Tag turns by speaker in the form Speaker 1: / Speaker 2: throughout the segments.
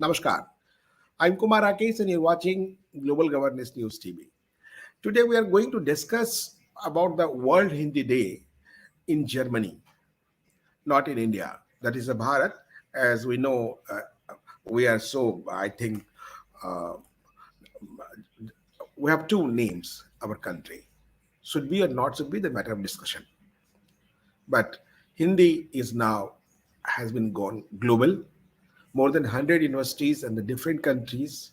Speaker 1: Namaskar. I'm Kumar Rakesh and you're watching Global Governance News TV. Today we are going to discuss about the World Hindi Day in Germany, not in India. That is a Bharat. As we know, we are so, I think, uh, we have two names, our country. Should be or not should be the matter of discussion. But Hindi is now has been gone global. More than 100 universities and the different countries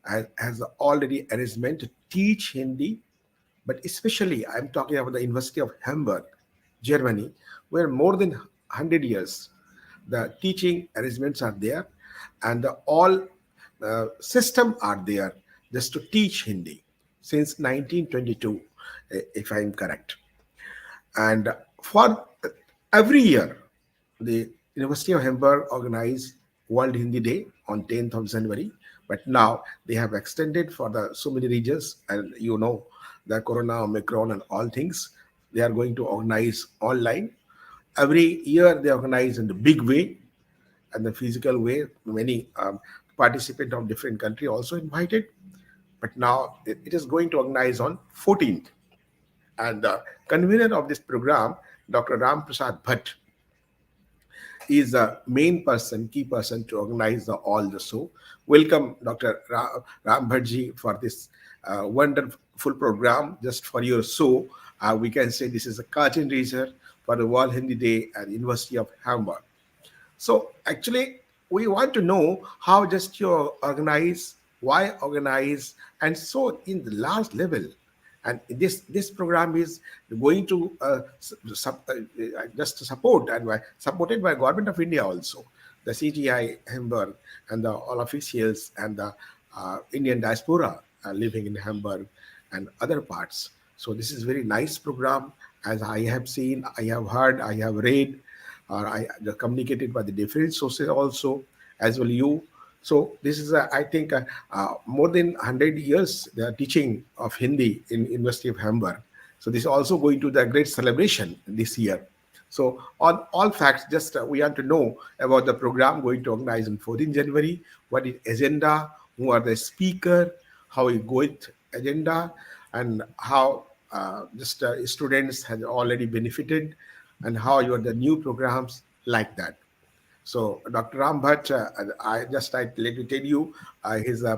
Speaker 1: has already arrangement to teach Hindi, but especially I'm talking about the University of Hamburg, Germany, where more than 100 years the teaching arrangements are there and the all system are there just to teach Hindi since 1922, if I'm correct. And for every year, the University of Hamburg organized World Hindi Day on 10th of January. But now they have extended for the so many regions, and you know the Corona, Omicron, and all things. They are going to organize online. Every year they organize in the big way and the physical way. Many participants of different country also invited. But now it is going to organize on 14th. And the convener of this program, Dr. Ram Prasad Bhatt, is the main person, key person to organize all the show. Welcome, Dr. Ram Bhattji, for this wonderful program just for your show. We can say this is a curtain raiser for the World Hindi Day at University of Hamburg. So actually, we want to know how just you organize, why organize, and so in the last level. And this program is going to just support and supported by Government of India also, the CGI Hamburg and the all officials and the Indian diaspora living in Hamburg and other parts. So this is very nice program. As I have seen, I have heard, I have read, or I communicated by the different sources also, as well you. So this is, I think, more than 100 years the teaching of Hindi in University of Hamburg. So this is also going to the great celebration this year. So on all facts, just we want to know about the program going to organize on 14 January. What is agenda? Who are the speaker? How is going agenda? And how just students have already benefited, and how you are the new programs like that. So Dr. Ram Bhatt, I let me tell you, he's a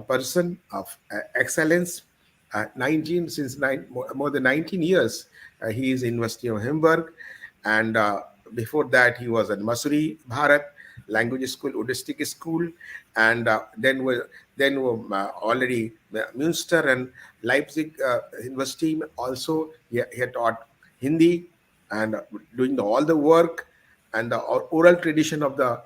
Speaker 1: person of excellence. 19 since more than 19 years, he is in University of Hamburg, and before that he was at Masuri Bharat Language School, Udistic School, and then already Münster and Leipzig University. Also, he had taught Hindi and doing all the work and the oral tradition of the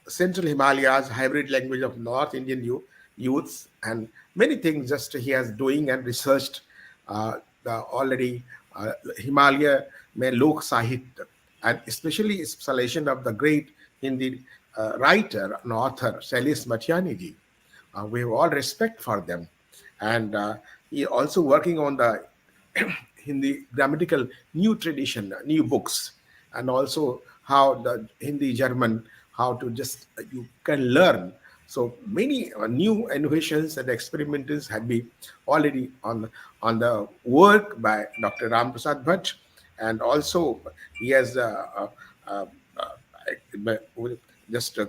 Speaker 1: Central Himalayas, hybrid language of North Indian youths, and many things just he has doing and researched the already Himalaya mein Lok Sahitya, and especially installation of the great Hindi writer and author Shailesh Mathyani ji. We have all respect for them, and he also working on the Hindi grammatical new tradition, new books, and also how the Hindi German, how to just you can learn. So many new innovations and experiments had been already on the work by Dr. Ram Prasad Bhatt, and also he has just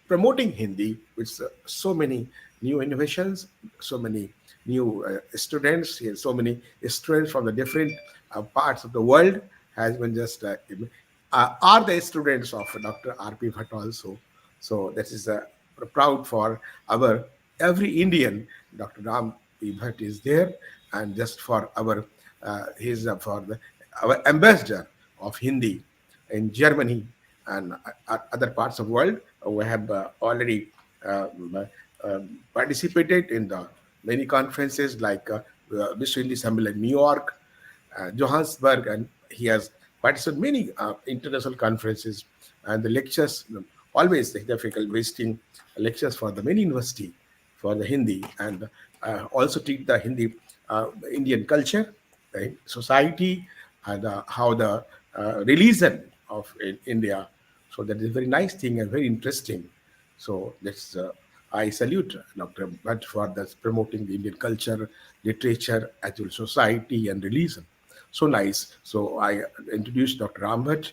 Speaker 1: promoting Hindi with so many new innovations, so many new students, so many students from the different parts of the world has been just are the students of Dr. R.P. Bhatt also. So that is proud for our every Indian. Dr. Ram P. Bhatt is there, and just for our he's for our ambassador of Hindi in Germany and other parts of the world. We have already participated in the many conferences like Vishwa Hindi Assembly in New York, Johannesburg, and he has participated in many international conferences and the lectures. Always difficult visiting lectures for the many university for the Hindi, and also teach the Hindi Indian culture, right, society, and how the religion of India. So that is a very nice thing and very interesting. So that's I salute Dr. Bhatt for this promoting the Indian culture, literature, as well society and religion. So nice. So I introduced Dr. Ram Bhatt.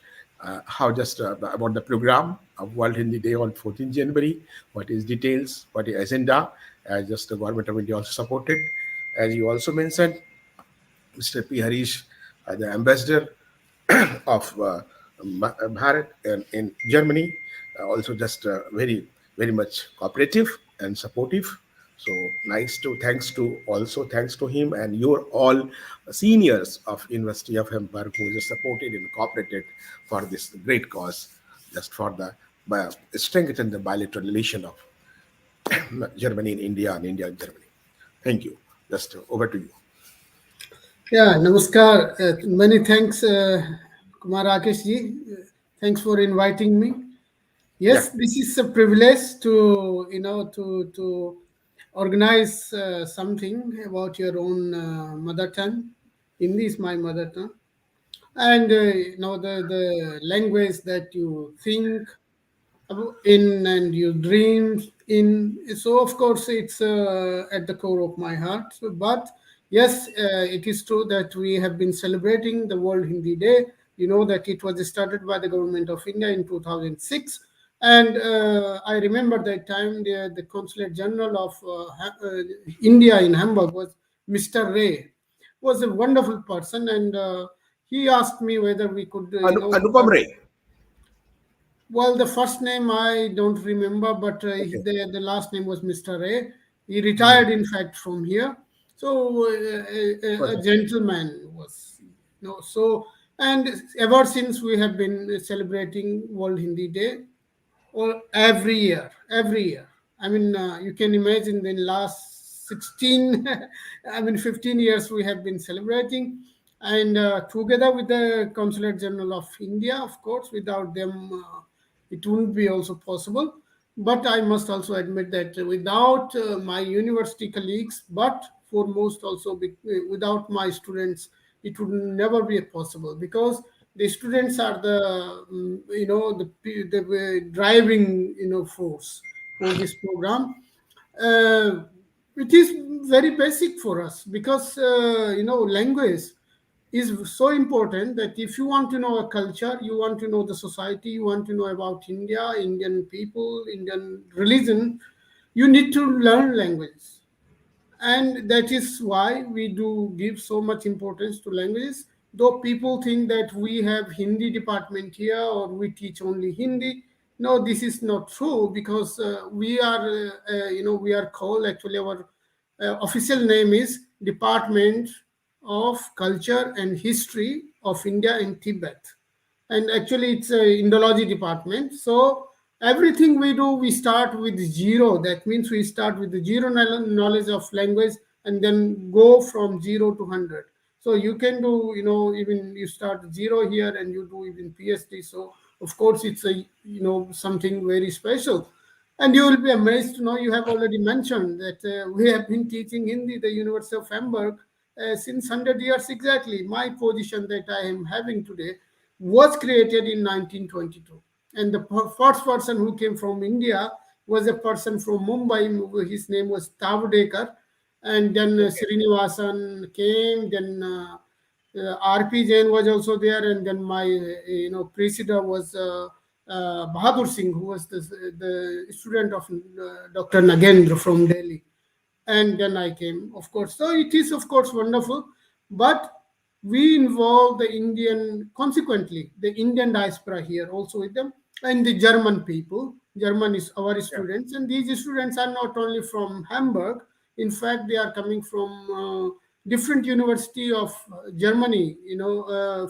Speaker 1: How just about the program of World Hindi Day on 14th January, what is details, what is agenda, just the government of India also supported. As you also mentioned, Mr. P. Harish, the ambassador of Bharat in Germany, also just very much cooperative and supportive. So nice to thanks to him and your all seniors of University of Hamburg who just supported and cooperated for this great cause, just for the strengthen the bilateral relation of Germany and India and India and Germany. Thank you. Just over to you.
Speaker 2: Yeah, namaskar. Many thanks, Kumar Rakesh ji. Thanks for inviting me.
Speaker 1: Yeah.
Speaker 2: Yes, this is a privilege to to organize something about your own mother tongue. Hindi is my mother tongue, and the language that you think in and you dream in. So of course it's at the core of my heart. But yes, it is true that we have been celebrating the World Hindi Day. You know that it was started by the government of India in 2006. And I remember that time the consulate general of India in Hamburg was Mr. Ray. Was a wonderful person, and he asked me whether we could
Speaker 1: Anupam
Speaker 2: start.
Speaker 1: Ray.
Speaker 2: Well, the first name I don't remember, but
Speaker 1: Okay.
Speaker 2: the last name was Mr. Ray. He
Speaker 1: Hmm.
Speaker 2: retired, in fact, from here. So a
Speaker 1: Perfect.
Speaker 2: gentleman was, so, and ever since we have been celebrating World Hindi Day, or every year. I mean, you can imagine the last 16, I mean, 15 years we have been celebrating. And together with the Consulate General of India, of course, without them, it wouldn't be also possible. But I must also admit that without my university colleagues, but foremost also without my students, it would never be possible, because the students are the the driving force for this program. uh, it is very basic for us, because language is so important that if you want to know a culture, you want to know the society, you want to know about India, Indian people, Indian religion, you need to learn language. And that is why we do give so much importance to languages. Though people think that we have Hindi department here or we teach only Hindi, no, this is not true, because we are we are called, actually our official name is Department of Culture and History of India and Tibet. And actually it's a Indology department. So everything we do, we start with zero. That means we start with the zero knowledge of language, and then go from zero to 100. So you can do, even you start zero here and you do even PhD. So of course it's a something very special. And you will be amazed to know, you have already mentioned that we have been teaching Hindi, the University of Hamburg, since 100 years exactly. My position that I am having today was created in 1922. And the first person who came from India was a person from Mumbai. His name was Tavdekar. And then
Speaker 1: Okay.
Speaker 2: Srinivasan came, then RP Jain was also there, and then my president was Bahadur Singh, who was the student of Dr. Nagendra from Delhi. And then I came, of course. So it is, of course, wonderful, but we involve the Indian, consequently, the Indian diaspora here also with them, and the German people. German is our
Speaker 1: Yeah.
Speaker 2: students, and these students are not only from Hamburg. In fact, they are coming from different university of Germany.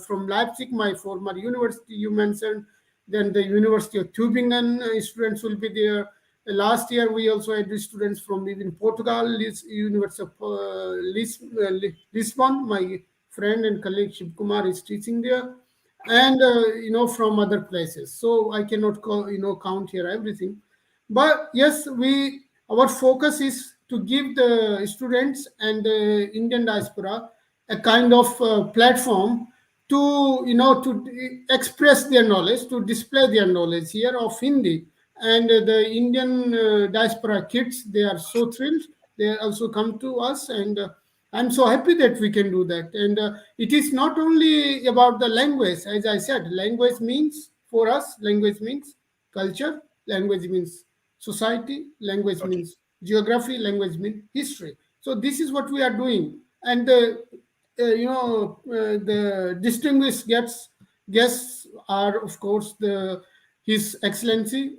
Speaker 2: From Leipzig, my former university you mentioned. Then the University of Tübingen students will be there. Last year, we also had the students from even Portugal, University of Lisbon. My friend and colleague Shiv Kumar is teaching there, and from other places. So I cannot count here everything. But yes, we our focus is to give the students and the Indian diaspora a kind of platform to express their knowledge, to display their knowledge here of Hindi. and the Indian diaspora kids, they are so thrilled. They also come to us, and I'm so happy that we can do that. And it is not only about the language. As I said, language means, for us, language means culture, language means society, language
Speaker 1: Okay.
Speaker 2: means geography, language means history. So this is what we are doing. And the distinguished guests are, of course, the His Excellency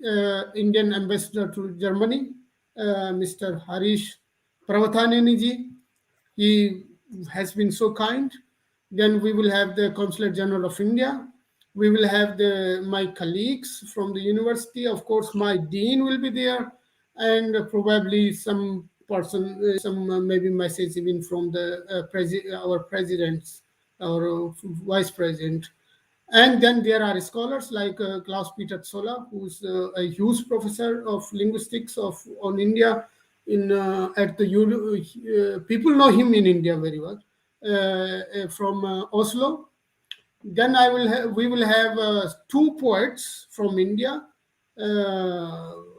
Speaker 2: Indian Ambassador to Germany, Mr. Harish Pravathaneniji. He has been so kind. Then we will have the Consulate General of India. We will have my colleagues from the university. Of course, my dean will be there, and probably some person, some maybe message even from the our presidents, our vice president. And then there are scholars like Klaus Peter Zoller, who's a huge professor of linguistics on India in at the people know him in India very well, from Oslo. Then we will have two poets from India.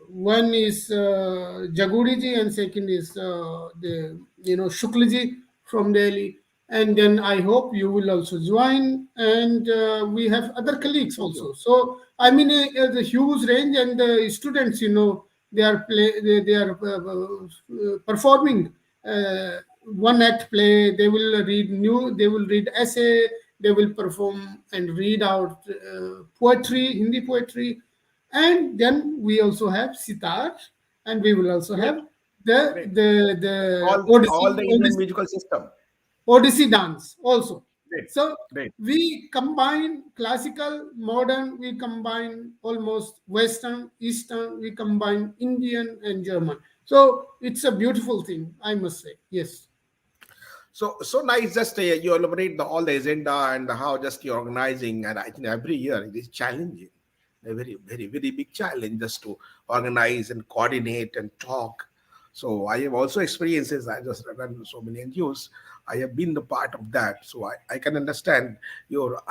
Speaker 2: One is Jaguriji, and second is the Shukliji from Delhi. And then I hope you will also join. And we have other colleagues
Speaker 1: Thank you.
Speaker 2: also. So I mean, the huge range, and the students, they are performing one act play. They will read essay, they will perform and read out poetry, Hindi poetry. And then we also have sitar, and we will also
Speaker 1: Great.
Speaker 2: have the
Speaker 1: Great. All the Indian
Speaker 2: Odyssey,
Speaker 1: musical system.
Speaker 2: Odyssey dance also.
Speaker 1: Great.
Speaker 2: So
Speaker 1: Great.
Speaker 2: we combine classical, modern, we combine almost Western, Eastern, we combine Indian and German. So it's a beautiful thing, I must say. Yes.
Speaker 1: So nice. Just you elaborate all the agenda and how just you're organizing, and I think every year it is challenging, a very big challenge just to organize and coordinate and talk. So I have also experiences. I just run so many NGOs. I have been the part of that, so I can understand your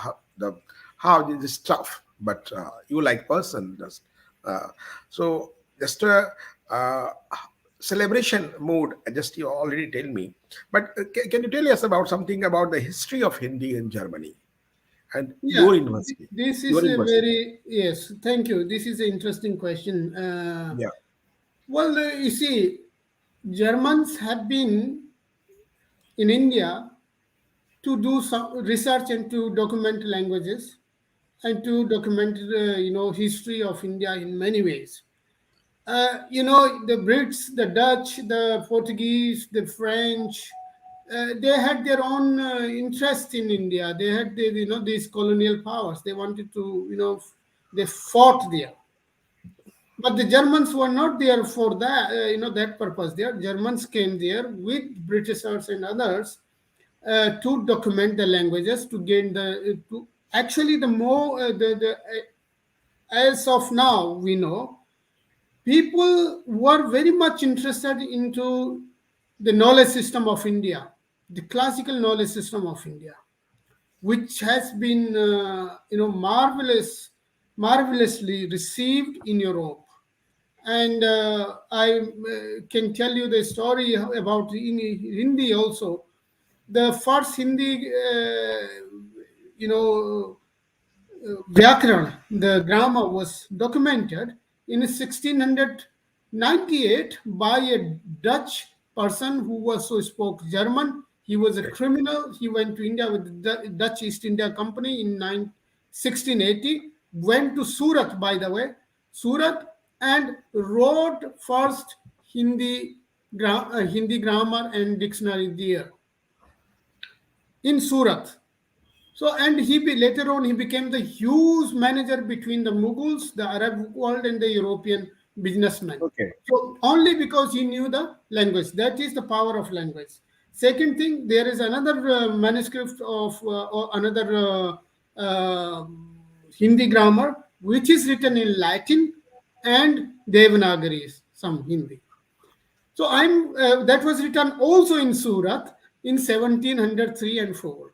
Speaker 1: how this is tough. But you like person just uh, so just uh, celebration mood. Just you already tell me, but can you tell us about something about the history of Hindi in Germany and
Speaker 2: Yeah,
Speaker 1: your university?
Speaker 2: this
Speaker 1: Your
Speaker 2: is a
Speaker 1: university.
Speaker 2: very, yes, thank you. This is an interesting question.
Speaker 1: Yeah.
Speaker 2: Well, you see, Germans have been in India to do some research and to document languages and to document history of India in many ways. The Brits, the Dutch, the Portuguese, the French, they had their own interest in India. They had these colonial powers. They wanted to they fought there. But the Germans were not there for that, that purpose. There, Germans came there with Britishers and others to document the languages, to gain to actually the more as of now we know, people were very much interested into the knowledge system of India, the classical knowledge system of India, which has been marvelously received in Europe. And I can tell you the story about in Hindi also. The first Hindi, you know, Vyakaran, the grammar, was documented in 1698 by a Dutch person who also spoke German. He was a criminal. He went to India with the Dutch East India Company in 1680. Went to Surat, by the way, Surat, and wrote first Hindi grammar and dictionary there in Surat. So, and later on he became the huge manager between the Mughals, the Arab world, and the European businessmen.
Speaker 1: Okay.
Speaker 2: So only because he knew the language. That is the power of language. Second thing, there is another manuscript of or another Hindi grammar which is written in Latin and Devanagari, some Hindi. So that was written also in Surat in 1703 and 4.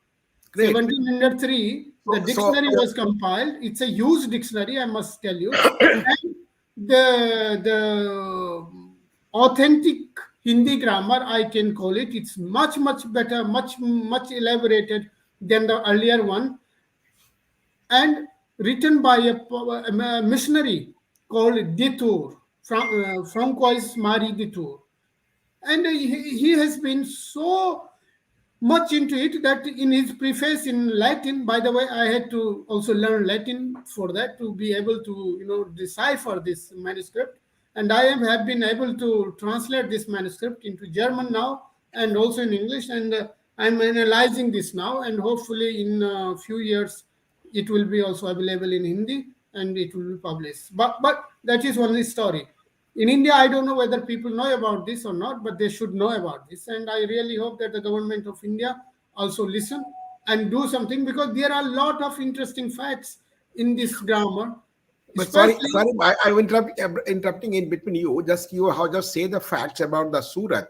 Speaker 1: Great.
Speaker 2: 1703, the
Speaker 1: So
Speaker 2: dictionary was compiled. It's a huge dictionary, I must tell you. And the authentic Hindi grammar, I can call it. It's much better, much elaborated than the earlier one, and written by a missionary called Detour from Cois Mari Detour, and he has been so much into it that in his preface in Latin, by the way, I had to also learn Latin for that to be able to decipher this manuscript, and have been able to translate this manuscript into German now and also in English, and I'm analyzing this now, and hopefully in a few years it will be also available in Hindi and it will be published. But that is only story. In India, I don't know whether people know about this or not, but they should know about this. And I really hope that the government of India also listen and do something, because there are a lot of interesting facts in this grammar,
Speaker 1: But sorry,
Speaker 2: especially.
Speaker 1: sorry, I will interrupting in between you. Just you how just say the facts about the Surat,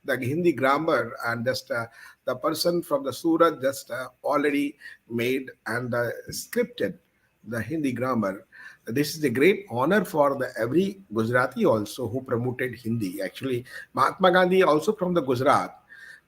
Speaker 1: the Hindi grammar, and just the person from the Surat just already made and scripted the Hindi grammar. This is a great honor for the every Gujarati also who promoted Hindi. Actually, Mahatma Gandhi also from the Gujarat,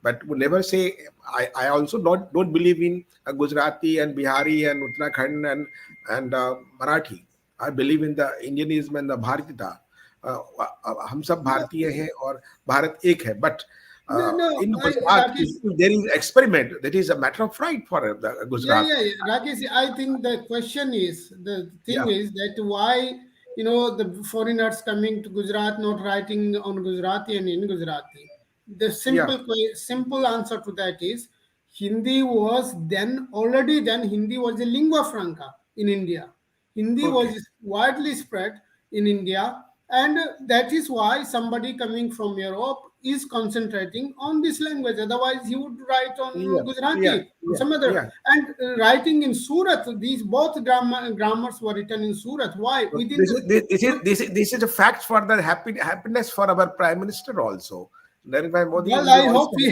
Speaker 1: but would never say. I also don't believe in Gujarati and Bihari and Uttarakhand and Marathi. I believe in the Indianism and the Bharatita. हम सब भारतीय हैं और भारत एक है. But
Speaker 2: No, no,
Speaker 1: in Gujarat,
Speaker 2: Rakesh.
Speaker 1: if there is experiment, that is a matter of pride for the
Speaker 2: Yeah,
Speaker 1: Gujarat.
Speaker 2: yeah, yeah. Rakesh, I think the question is, the thing
Speaker 1: Yeah,
Speaker 2: is that why, the foreigners coming to Gujarat not writing on Gujarati and in Gujarati. The
Speaker 1: yeah,
Speaker 2: simple answer to that is Hindi was then, already then, Hindi was a lingua franca in India. Hindi
Speaker 1: okay.
Speaker 2: was widely spread in India, and that is why somebody coming from Europe is concentrating on this language. Otherwise, he would write on
Speaker 1: Yeah, yeah,
Speaker 2: Gujarati or
Speaker 1: yeah,
Speaker 2: some other.
Speaker 1: yeah.
Speaker 2: And writing in Surat, these both grammars were written in Surat. Why?
Speaker 1: So
Speaker 2: Within
Speaker 1: this
Speaker 2: the
Speaker 1: is this is a fact for the happiness for our Prime Minister also. Narendra Modi
Speaker 2: well,
Speaker 1: will be
Speaker 2: I
Speaker 1: also
Speaker 2: hope he,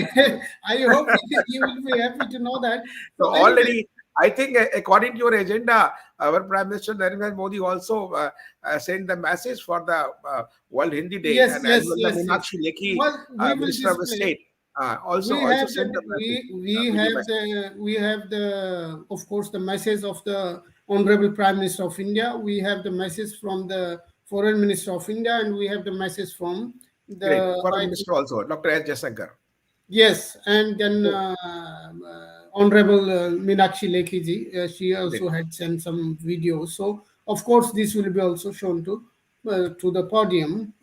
Speaker 2: I hope he will be happy to know that.
Speaker 1: so
Speaker 2: So anyway,
Speaker 1: already. I think according to your agenda, our Prime Minister Narendra Modi also sent the message for the World Hindi Day,
Speaker 2: yes,
Speaker 1: and as
Speaker 2: yes,
Speaker 1: well the
Speaker 2: yes, yes.
Speaker 1: Meenakshi Lekhi,
Speaker 2: Well, we will
Speaker 1: Minister of the
Speaker 2: display.
Speaker 1: State, also
Speaker 2: We
Speaker 1: sent
Speaker 2: have
Speaker 1: the
Speaker 2: we
Speaker 1: message,
Speaker 2: we
Speaker 1: video
Speaker 2: have
Speaker 1: message.
Speaker 2: the of course the message of the Honorable Prime Minister of India. We have the message from the Foreign Minister of India, and we have the message from
Speaker 1: Great.
Speaker 2: the,
Speaker 1: Foreign
Speaker 2: I think.
Speaker 1: Minister also, Dr. S. Jaishankar.
Speaker 2: Yes, and then
Speaker 1: Oh,
Speaker 2: Honorable Meenakshi Lekhi ji, she
Speaker 1: great.
Speaker 2: also had sent some videos. So of course this will be also shown to the podium.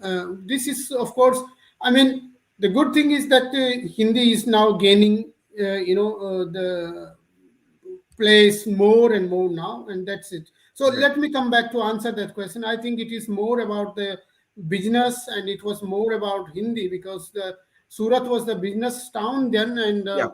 Speaker 2: This is of course, I mean, the good thing is that Hindi is now gaining, the place more and more now, and that's it. So
Speaker 1: Great.
Speaker 2: let me come back to answer that question. I think it is more about the business, and it was more about Hindi, because the Surat was the business town then,
Speaker 1: Yeah,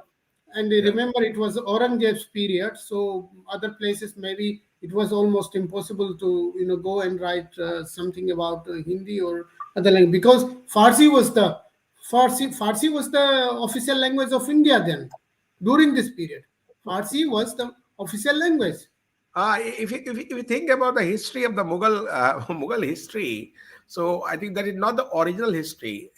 Speaker 2: and
Speaker 1: yeah.
Speaker 2: remember it was Aurangzeb's period, so other places maybe it was almost impossible to go and write something about Hindi or other language, because Farsi was the official language of India then, during this period. Farsi was the official language.
Speaker 1: If you think about the history of the Mughal Mughal history, so I think that is not the original history,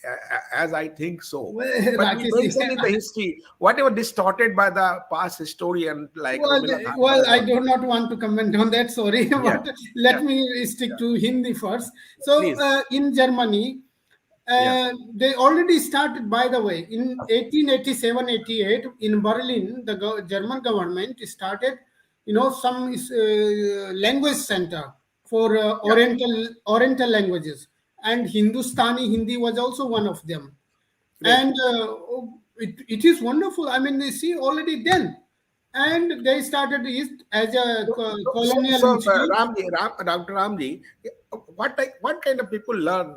Speaker 1: as I think so.
Speaker 2: Well,
Speaker 1: But we
Speaker 2: Rakesh,
Speaker 1: mention in the history whatever distorted by the past historian like
Speaker 2: well,
Speaker 1: Rumila Thakar
Speaker 2: well,
Speaker 1: and
Speaker 2: I
Speaker 1: all.
Speaker 2: do not want to comment on that. Sorry,
Speaker 1: Yeah,
Speaker 2: but
Speaker 1: yeah,
Speaker 2: let me stick to Hindi first. So,
Speaker 1: please.
Speaker 2: in Germany,
Speaker 1: Yeah,
Speaker 2: they already started. By the way, in 1887-88 in Berlin, the German government started, some language center for
Speaker 1: yeah,
Speaker 2: Oriental languages, and Hindustani Hindi was also one of them.
Speaker 1: great.
Speaker 2: And it is wonderful. I mean, they see already then, and they started it as a colonial institute.
Speaker 1: Dr. Ramji, what kind of people learn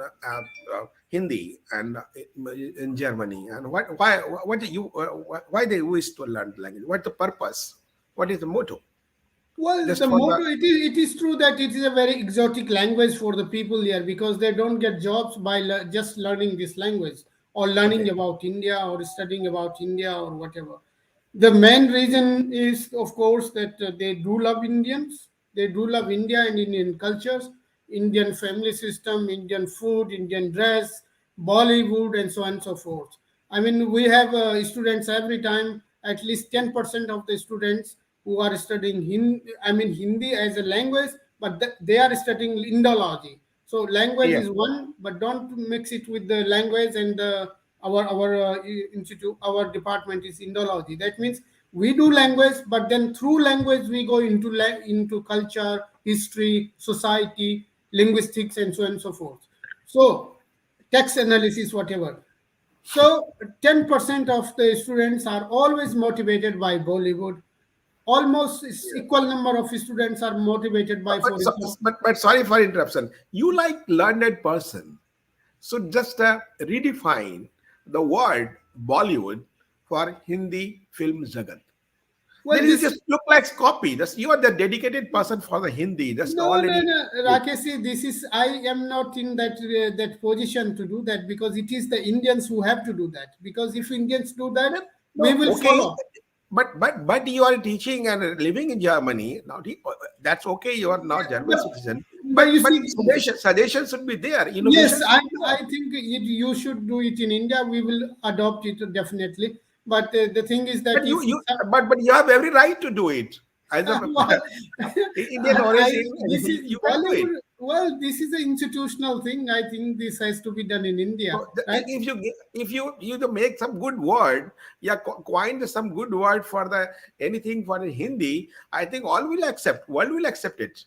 Speaker 1: Hindi and in Germany, and what do you why they wish to learn language? What's the purpose? What is the motto?
Speaker 2: Well,
Speaker 1: Just
Speaker 2: the
Speaker 1: for the
Speaker 2: motto, it is true that it is a very exotic language for the people here, because they don't get jobs by just learning this language, or learning
Speaker 1: okay,
Speaker 2: about India, or studying about India, or whatever. The main reason is, of course, that they do love Indians, they do love India and Indian cultures, Indian family system, Indian food, Indian dress, Bollywood, and so on and so forth. I mean, we have students every time, at least 10% of the students who are studying Hindi as a language, but they are studying Indology. So language
Speaker 1: Yes.
Speaker 2: is one, but don't mix it with the language and our institute, our department is Indology. That means we do language, but then through language we go into into culture, history, society, linguistics, and so on and so forth. So text analysis, whatever. So 10% of the students are always motivated by Bollywood. Almost equal number of students are motivated by, for example.
Speaker 1: But sorry for interruption. You like learned person. So just redefine the word Bollywood for Hindi film jagat.
Speaker 2: Well,
Speaker 1: Then you
Speaker 2: this
Speaker 1: just look like copy. That's you are the dedicated person for the Hindi. That's
Speaker 2: no,
Speaker 1: already
Speaker 2: no,
Speaker 1: good.
Speaker 2: Rakesh, see, this is I am not in that position to do that, because it is the Indians who have to do that. Because if Indians do that,
Speaker 1: No,
Speaker 2: we
Speaker 1: no,
Speaker 2: will
Speaker 1: okay.
Speaker 2: follow.
Speaker 1: But you are teaching and living in Germany now. That's okay. You are now German
Speaker 2: But
Speaker 1: citizen.
Speaker 2: you
Speaker 1: But
Speaker 2: see,
Speaker 1: suggestions should be there.
Speaker 2: yes,
Speaker 1: Innovation should be
Speaker 2: I
Speaker 1: there.
Speaker 2: think you should do it in India. We will adopt it definitely. But the thing is that
Speaker 1: But
Speaker 2: if
Speaker 1: but you have every right to do it as a
Speaker 2: well,
Speaker 1: Indian origin.
Speaker 2: this is
Speaker 1: You can do it.
Speaker 2: Bollywood. Well, this is an institutional thing. I think this has to be done in India,
Speaker 1: So
Speaker 2: right?
Speaker 1: if you to make some good word, yeah, coin some good word for the anything for the Hindi, I think all will accept. World will accept it.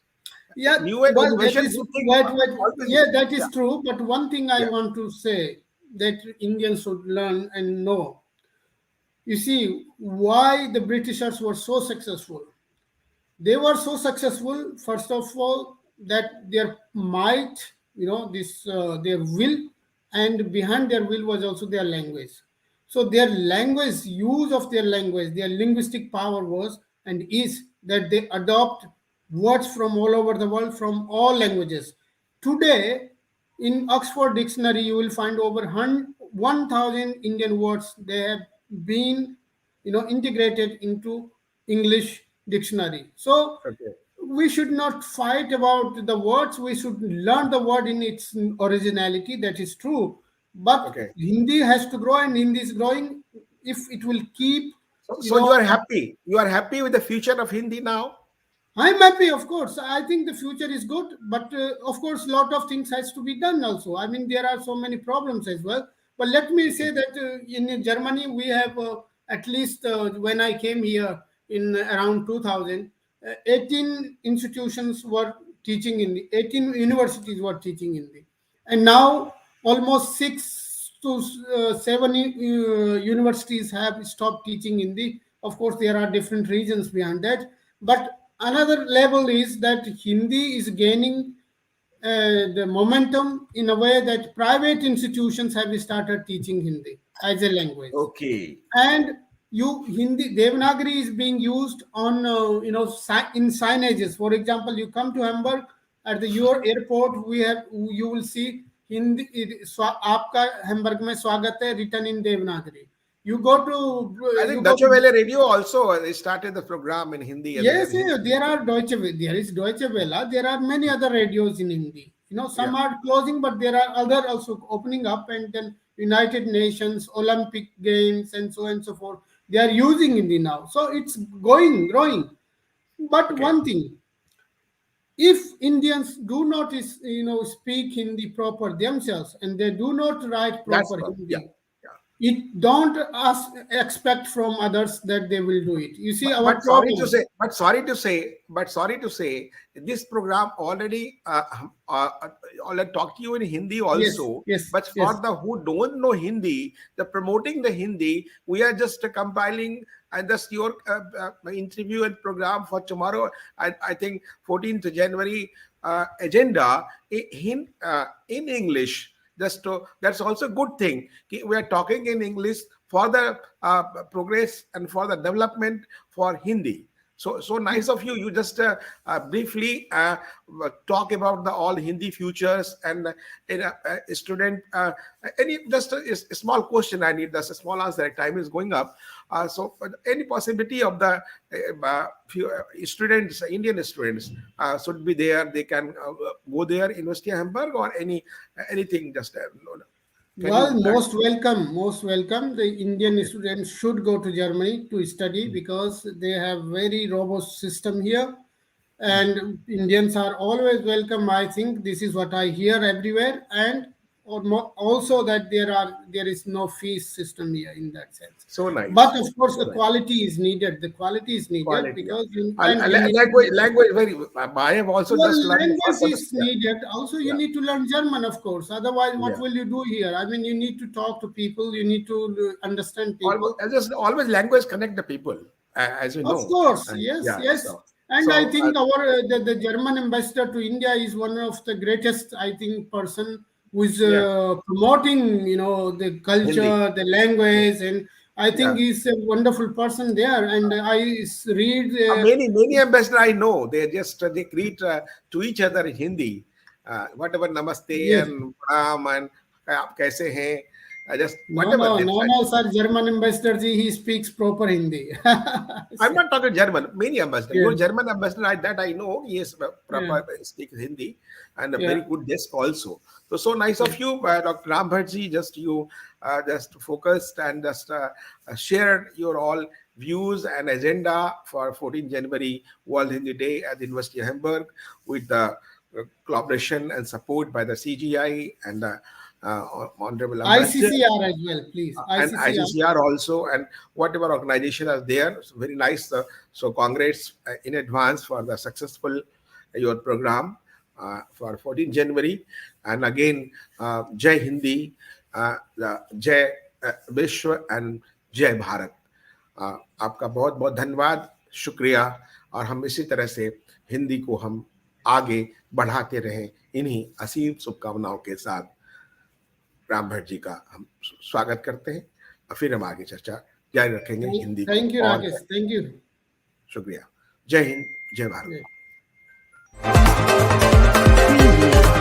Speaker 2: Yeah,
Speaker 1: New age
Speaker 2: well, that
Speaker 1: innovation,
Speaker 2: is
Speaker 1: good thing.
Speaker 2: what.
Speaker 1: Always,
Speaker 2: Yeah, that
Speaker 1: yeah,
Speaker 2: is true. But one thing I
Speaker 1: yeah.
Speaker 2: want to say that Indians should learn and know. You see, why the Britishers were so successful. They were so successful, first of all, that their might, this their will, and behind their will was also their language. So their language, use of their language, their linguistic power was and is that they adopt words from all over the world, from all languages. Today, in Oxford Dictionary, you will find over 1,000 Indian words. They have been, integrated into English dictionary. So
Speaker 1: Okay.
Speaker 2: we should not fight about the words. We should learn the word in its originality. That is true. But
Speaker 1: Okay.
Speaker 2: Hindi has to grow, and Hindi is growing. If it will keep, you
Speaker 1: So you
Speaker 2: know,
Speaker 1: are happy. You are happy with the future of Hindi now.
Speaker 2: I'm happy, of course. I think the future is good, but of course, lot of things has to be done also. I mean, there are so many problems as well. But let me say that in Germany, we have at least when I came here in around 2000, 18 institutions were teaching Hindi, 18 universities were teaching Hindi, and now almost six to seven universities have stopped teaching Hindi. Of course, there are different reasons behind that, but another level is that Hindi is gaining the momentum in a way that private institutions have started teaching Hindi as a language.
Speaker 1: Okay.
Speaker 2: And you Hindi Devanagari is being used on in signages. For example, you come to Hamburg at the your airport, you will see Hindi आपका Hamburg में स्वागत है written in Devanagari. You go to
Speaker 1: I
Speaker 2: you
Speaker 1: think
Speaker 2: go
Speaker 1: Deutsche
Speaker 2: to
Speaker 1: Welle Radio also they started the program in Hindi and
Speaker 2: Yes,
Speaker 1: then
Speaker 2: yes,
Speaker 1: Hindi.
Speaker 2: there are there is Deutsche Welle. There are many other radios in Hindi.
Speaker 1: Yeah.
Speaker 2: Some are closing, but there are other also opening up, and then United Nations, Olympic Games, and so on and so forth. They are using Hindi now, so it's growing. But
Speaker 1: Okay.
Speaker 2: one thing, if Indians do not speak Hindi proper themselves, and they do not write
Speaker 1: That's
Speaker 2: proper
Speaker 1: what. Yeah.
Speaker 2: Hindi,
Speaker 1: Yeah.
Speaker 2: it don't us expect from others that they will do it. You see, our
Speaker 1: But sorry to
Speaker 2: problem.
Speaker 1: say, sorry to say, this program already already talked to you in Hindi
Speaker 2: Yes,
Speaker 1: also.
Speaker 2: yes,
Speaker 1: But for
Speaker 2: yes.
Speaker 1: the who don't know Hindi, the promoting the Hindi, we are just compiling and just your interview and program for tomorrow. I think 14th January agenda in English. That's also a good thing. We are talking in English for the progress and for the development for Hindi. So nice of you. You just briefly talk about the all Hindi futures and student. Any just a small question. I need just a small answer. Time is going up. Any possibility of the few students, Indian students, should be there? They can go there, University of Hamburg, or anything. Just no, no. Can
Speaker 2: Well,
Speaker 1: you?
Speaker 2: most welcome, most welcome. The Indian students should go to Germany to study because they have very robust system here, and Indians are always welcome. I think this is what I hear everywhere, and also that there is no fees system here in that sense.
Speaker 1: So
Speaker 2: But
Speaker 1: nice.
Speaker 2: of course,
Speaker 1: So
Speaker 2: the
Speaker 1: nice.
Speaker 2: quality is needed. The quality is needed
Speaker 1: Quality.
Speaker 2: because
Speaker 1: Language, very. I have also
Speaker 2: well,
Speaker 1: just learned
Speaker 2: language
Speaker 1: for the
Speaker 2: is needed. Also, you
Speaker 1: yeah,
Speaker 2: need to learn German, of course. Otherwise, what
Speaker 1: yeah.
Speaker 2: will you do here? I mean, you need to talk to people. You need to understand
Speaker 1: Almost,
Speaker 2: people.
Speaker 1: just always language connect the people, as you
Speaker 2: Of
Speaker 1: know.
Speaker 2: course,
Speaker 1: And
Speaker 2: yes,
Speaker 1: yeah,
Speaker 2: yes. And I
Speaker 1: so
Speaker 2: think the German ambassador to India is one of the greatest, I think, person who is
Speaker 1: yeah,
Speaker 2: promoting, the
Speaker 1: Hindi.
Speaker 2: culture, the
Speaker 1: Yeah,
Speaker 2: language, and I think
Speaker 1: yeah.
Speaker 2: he's a wonderful person there. And read.
Speaker 1: Many ambassadors I know, they just they greet to each other in Hindi, whatever namaste
Speaker 2: Yes.
Speaker 1: and pranam and आप कैसे हैं, just
Speaker 2: No,
Speaker 1: whatever
Speaker 2: no,
Speaker 1: they
Speaker 2: no,
Speaker 1: try.
Speaker 2: no, sir. German ambassador ji, he speaks proper Hindi.
Speaker 1: I'm not talking German. Many ambassadors.
Speaker 2: Yeah,
Speaker 1: Your German ambassador that I know, he is
Speaker 2: yeah,
Speaker 1: proper speaks Hindi and a very
Speaker 2: yeah.
Speaker 1: good desk also. So nice
Speaker 2: Yeah.
Speaker 1: of you, Dr. Rambharji. Just you just focused and just shared your all views and agenda for 14 January World Hindi Day at the University of Hamburg with the collaboration and support by the CGI and the Honorable Ambassador
Speaker 2: ICCR as well, please.
Speaker 1: and
Speaker 2: ICCR.
Speaker 1: ICCR also, and whatever organization are there. So very nice. So congrats in advance for the successful your program for 14 January. And again, Jai Hindi, Jai Vishwa and Jai Bharat. आपका बहुत बहुत धन्यवाद, शुक्रिया, और हम इसी तरह से हिंदी को हम आगे बढ़ाते रहें इन्हीं असीम शुभकामनाओं के साथ राम भट्ट जी का हम स्वागत करते हैं और फिर हम आगे चर्चा जारी रखेंगे हिंदी को
Speaker 2: Thank you,
Speaker 1: और
Speaker 2: Rakesh. Thank you.
Speaker 1: शुक्रिया। जय हिंद, जय भारत।
Speaker 2: Yeah.